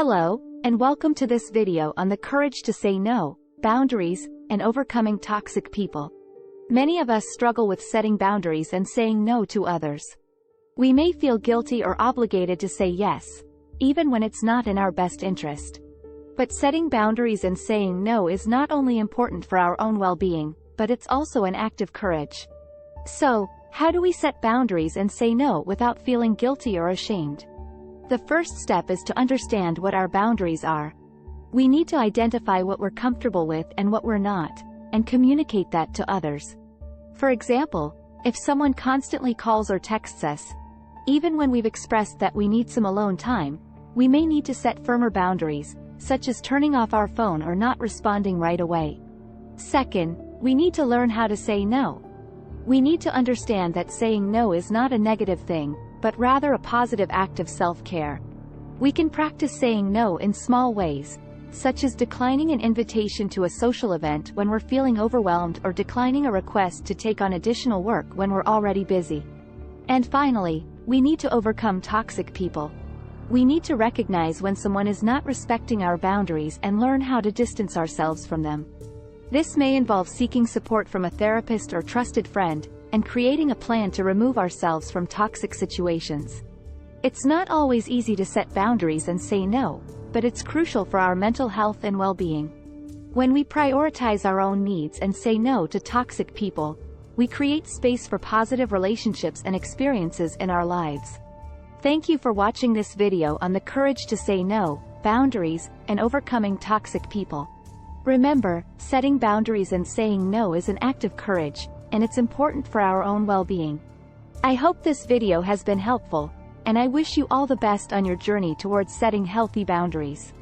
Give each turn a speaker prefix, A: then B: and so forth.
A: Hello, and welcome to this video on the courage to say no, boundaries, and overcoming toxic people. Many of us struggle with setting boundaries and saying no to others. We may feel guilty or obligated to say yes, even when it's not in our best interest. But setting boundaries and saying no is not only important for our own well-being, but it's also an act of courage. So, how do we set boundaries and say no without feeling guilty or ashamed? The first step is to understand what our boundaries are. We need to identify what we're comfortable with and what we're not, and communicate that to others. For example, if someone constantly calls or texts us, even when we've expressed that we need some alone time, we may need to set firmer boundaries, such as turning off our phone or not responding right away. Second, we need to learn how to say no. We need to understand that saying no is not a negative thing, but rather a positive act of self-care. We can practice saying no in small ways, such as declining an invitation to a social event when we're feeling overwhelmed or declining a request to take on additional work when we're already busy. And finally, we need to overcome toxic people. We need to recognize when someone is not respecting our boundaries and learn how to distance ourselves from them. This may involve seeking support from a therapist or trusted friend, and creating a plan to remove ourselves from toxic situations. It's not always easy to set boundaries and say no, but it's crucial for our mental health and well-being. When we prioritize our own needs and say no to toxic people, we create space for positive relationships and experiences in our lives. Thank you for watching this video on the courage to say no, boundaries, and overcoming toxic people. Remember, setting boundaries and saying no is an act of courage, and it's important for our own well-being. I hope this video has been helpful, and I wish you all the best on your journey towards setting healthy boundaries.